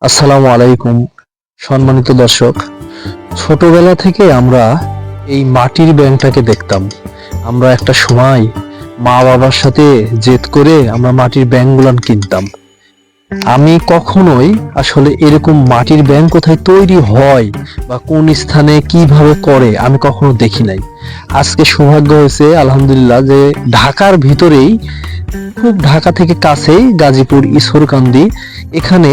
আসসালামু আলাইকুম। সম্মানিত দর্শক, ছোটবেলা থেকে আমরা এই মাটির ব্যাংকটাকে দেখতাম। আমরা একটা সময় মা বাবার সাথে জেদ করে আমরা মাটির ব্যাংকগুলান কিনতাম। আমি কখনোই আসলে এরকম মাটির ব্যাংক কোথায় তৈরি হয় বা কোন স্থানে কিভাবে করে আমি কখনো দেখি নাই। আজকে সৌভাগ্য হয়েছে আলহামদুলিল্লাহ যে ঢাকার ভিতরেই, খুব ঢাকা থেকে কাছেই গাজীপুর ঈশ্বরকান্দি, এখানে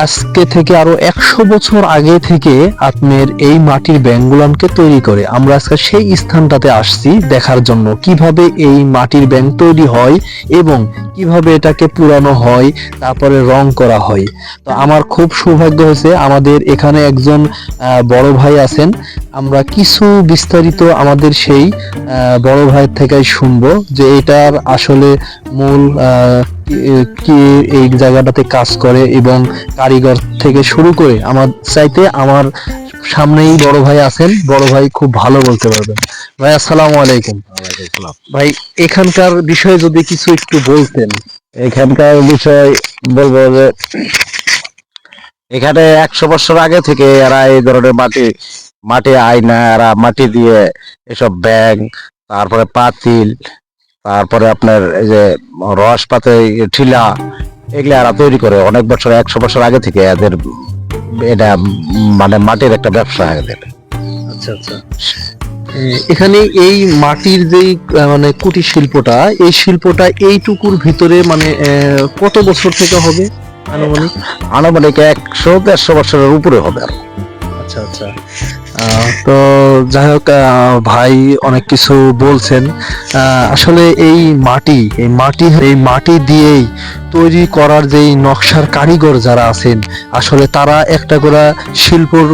আজকে থেকে আরো 100 বছর আগে থেকে আপনার এই মাটির ব্যাংকগুলানকে তৈরি করে আমরা আজকে সেই স্থানটাতে আসছি দেখার জন্য কিভাবে এই মাটির ব্যাংক তৈরি হয় এবং কিভাবে এটাকে পুরানো হয়, তারপরে রং করা হয়। তো আমার খুব সৌভাগ্য হয়েছে, আমাদের এখানে একজন বড় ভাই আছেন। আমরা কিছু বিস্তারিত আমাদের সেই বড় ভাইয়ের থেকেই শুনবো যে এটার আসলে মূল কি এই জায়গাটাতে কাজ করে এবং কারিগর থেকে শুরু করে আমার চাইতে আমার সামনেই বড় ভাই আছেন, বড় ভাই খুব ভালো বলতে পারবেন। ভাই আসসালামু আলাইকুম। ভাই, এখানকার বিষয়ে যদি কিছু একটু বলতেন। এখানকার বিষয় বলবো যে এখানে 100 বছর আগে থেকে এরা এই ধরনের মাটি মাটি আয়না, এরা মাটি দিয়ে এসব ব্যাং, তারপরে পাতিল, তারপরে আপনার এই যে রস পাতে ঠিলা, এগুলা এরা তৈরি করে অনেক বছর, 100 বছর আগে থেকে এদের এটা মানে মাটির একটা ব্যবসা এদের। আচ্ছা আচ্ছা। এখানে এই মাটির যেই মানে কুটির শিল্পটা, এই শিল্পটা এইটুকুর ভিতরে মানে কত বছর থেকে হবে আনুমানিক? আনুমানিক 100-150 বছরের উপরে হবে আর। আচ্ছা আচ্ছা। তো যাই হোক, ভাই অনেক কিছু বলছেন। আসলে এই মাটি দিয়েই তৈরি করার যেই নকশার কারিগর যারা আছেন, আসলে তারা একটা করে শিল্পর,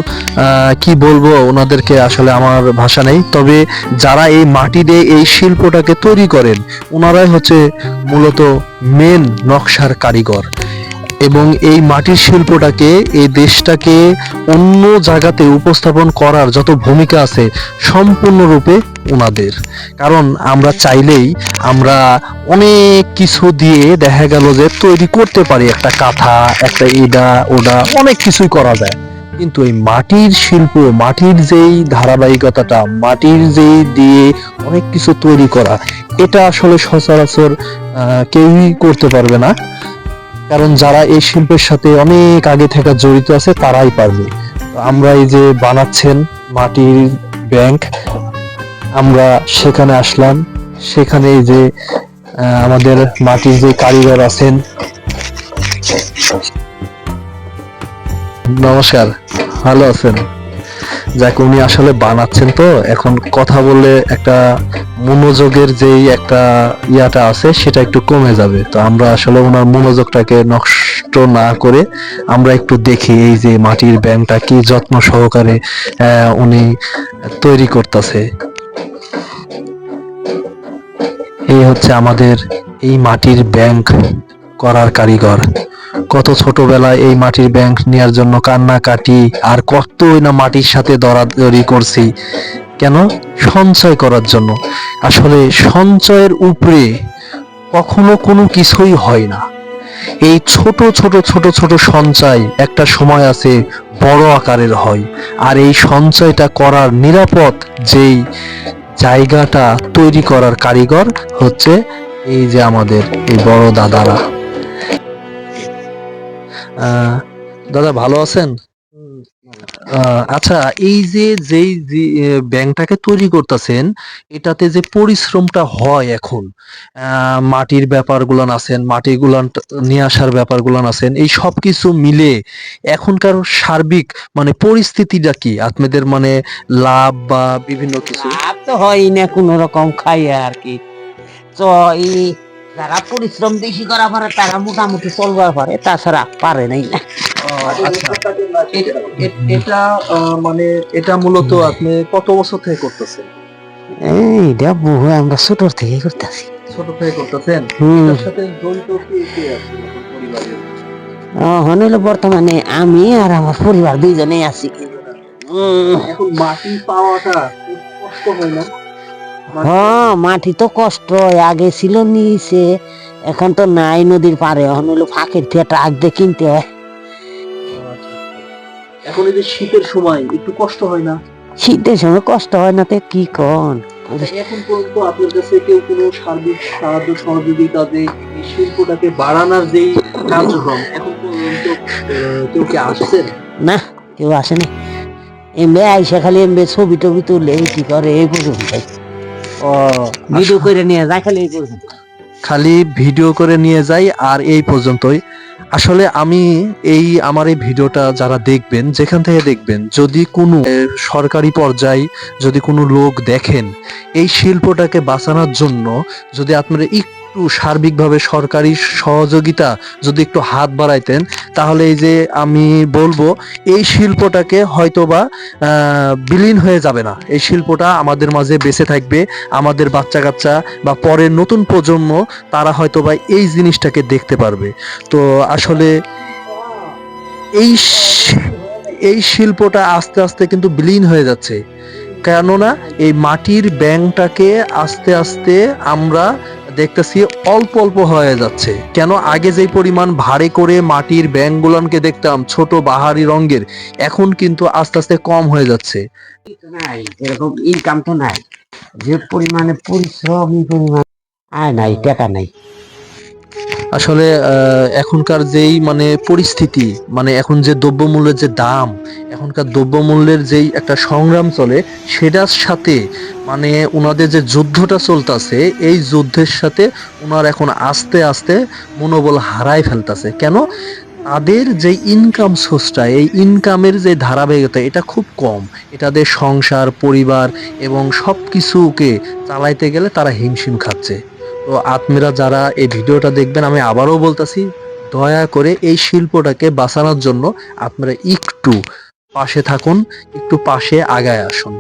কি বলবো ওনাদেরকে, আসলে আমার ভাষা নেই। তবে যারা এই মাটি দিয়ে এই শিল্পটাকে তৈরি করেন, ওনারাই হচ্ছে মূলত মেন নকশার কারিগর। এবং এই মাটির শিল্পটাকে, এই দেশটাকে অন্য জায়গাতে উপস্থাপন করার যত ভূমিকা আছে সম্পূর্ণরূপে ওনাদের। কারণ আমরা চাইলেই আমরা অনেক কিছু দিয়ে দেখা গেল যে তৈরি করতে পারি, একটা কাঁথা, একটা ইডা ওডা, অনেক কিছুই করা যায়। কিন্তু এই মাটির শিল্প, মাটির যেই ধারাবাহিকতাটা, মাটির যেই দিয়ে অনেক কিছু তৈরি করা, এটা আসলে সচরাচর কেউই করতে পারবে না। কারণ যারা এই শিল্পের সাথে অনেক আগে থেকে জড়িত আছে তারাই পারবে। তো আমরা এই যে বানাচ্ছেন মাটির ব্যাংক, আমরা সেখানে আসলাম। সেখানে এই যে আমাদের মাটির যে কারিগর আছেন, নমস্কার, ভালো আছেন? যাক, উনি আসলে বানাচ্ছেন, তো এখন কথা বললে একটা মনোযোগের যেই একটা ইয়াটা আছে সেটা একটু কমে যাবে। তো আমরা আসলে ওনার মনোযোগটাকে নষ্ট না করে আমরা একটু দেখি এই যে মাটির ব্যাংকটা কি যত্ন সহকারে উনি তৈরি করতেছে। এই হচ্ছে আমাদের এই মাটির ব্যাংক করার কারিগর। কত ছোটবেলায় এই মাটির ব্যাংক নেওয়ার জন্য কান্নাকাটি, আর কতই না মাটির সাথে দরাদরি করছি, কেন? সঞ্চয় করার জন্য। আসলে সঞ্চয়ের উপরে কখনো কোনো কিছুই হয় না। এই ছোট ছোট ছোট ছোট সঞ্চয় একটা সময় আছে বড় আকারের হয়। আর এই সঞ্চয়টা করার নিরাপদ যেই জায়গাটা তৈরি করার কারিগর হচ্ছে এই যে আমাদের এই বড় দাদারা। দাদা, ভালো আছেন? আচ্ছা, এই যে যেই ব্যাংকটাকে তৈরি করতেছেন, এটাতে যে পরিশ্রমটা হয় এখন, মাটির ব্যাপারগুলান আছেন, মাটিগুলান নিয়ে আসার ব্যাপারগুলান আছেন, এই সব কিছু মিলে এখনকার সার্বিক মানে পরিস্থিতিটা কি আপনাদের, মানে লাভ বা বিভিন্ন কিছু? লাভ তো হয় না, কোন রকম খাই আর কি। তো এই যারা পরিশ্রম বেশি করা পারে তারা মোটামুটি চলবার পারে, তাছাড়া পারে নাই না। আচ্ছা, এটা মানে এটা মূলত আপনি কত বছর থেকে করতেছেন? এইটা বহু আমরা ছোট থেকে করতেছি। ছোট থেকে করতেছেন? হুম। এটার সাথে জড়িত কে কে আছে আপনার পরিবারের? হনিল বর্তমানে আমি আর আমার পরিবার দুইজনেই আছি। এখন মাটি পাওয়াটা খুব কষ্ট হয় না? হ্যাঁ, মাটি তো কষ্ট, আগে ছিল নিচে, এখন তো নাই নদীর পারে, এখন হলো ফাঁকের থেকে ট্রাক দিয়ে কিনতে হয়। এখন এই যে শীতের সময় একটু কষ্ট হয় না? শীতের সময় কষ্ট হয় না তে কি কন? এখন পর্যন্ত আপনার কাছে কেউ কোনো সার্বিক সাহায্য সহযোগিতা যে এই শিল্পটাকে বাড়ানোর যেই কার্যক্রম এখন পর্যন্ত কেউ কি আসছেন? না, কেউ আসেনি। এমবে আইসা খালি এমবে ছবি টবি তুলে কি করে এই পর্যন্ত ও, ভিডিও করে নিয়ে যায় খালি এই পর্যন্ত। খালি ভিডিও করে নিয়ে যাই আর এই পর্যন্তই। আসলে আমি আমার এই ভিডিওটা যারা দেখবেন, যেখান থেকে দেখবেন, যদি কোনো সরকারি পর্যায়ে যদি কোনো লোক দেখেন এই শিল্পটাকে বাঁচানোর জন্য, যদি আপনারা একটু সার্বিকভাবে সরকারি সহযোগিতা যদি একটু হাত বাড়াইতেন, তাহলে এই যে আমি বলবো এই শিল্পটাকে হয়তোবা বিলীন হয়ে যাবে না। এই শিল্পটা আমাদের মাঝে বেঁচে থাকবে। আমাদের বাচ্চা কাচ্চা বা পরের নতুন প্রজন্ম তারা হয়তোবা এই জিনিসটাকে দেখতে পারবে। তো আসলে এই এই শিল্পটা আস্তে আস্তে কিন্তু বিলীন হয়ে যাচ্ছে, কেননা এই মাটির ব্যাংকটাকে আস্তে আস্তে আমরা দেখতেছি অল্প অল্প হয়ে যাচ্ছে। কেন, আগে যেই পরিমাণ ভারী করে মাটির ব্যাংকগুলোকে দেখতাম ছোট বাহারি রঙের, এখন কিন্তু আস্তে আস্তে কম হয়ে যাচ্ছে। নাই এরকম ইনকাম তো নাই, যে পরিমাণে পরিশ্রম এই পরিমাণ আয় নাই, টাকা নাই। আসলে এখনকার যেই পরিস্থিতি, এখন যে দ্রব্যমূল্যের যে দাম, এখনকার দ্রব্যমূল্যের যেই একটা সংগ্রাম চলে, সেটার সাথে ওনাদের যে যুদ্ধটা চলতেছে, এই যুদ্ধের সাথে ওনার এখন আস্তে আস্তে মনোবল হারায় ফেলতেছে। কেন, তাদের যে ইনকাম সোর্সটা, এই ইনকামের যে ধারাবাহিকতা, এটা খুব কম। এটাদের সংসার পরিবার এবং সব কিছুকে চালাইতে গেলে তারা হিমশিম খাচ্ছে। তো আপনারা যারা এই ভিডিওটা দেখবেন, আমি আবারও বলতাছি, দয়া করে এই শিল্পটাকে বাঁচানোর জন্য আপনারা একটু পাশে থাকুন, একটু পাশে আগায় আসুন।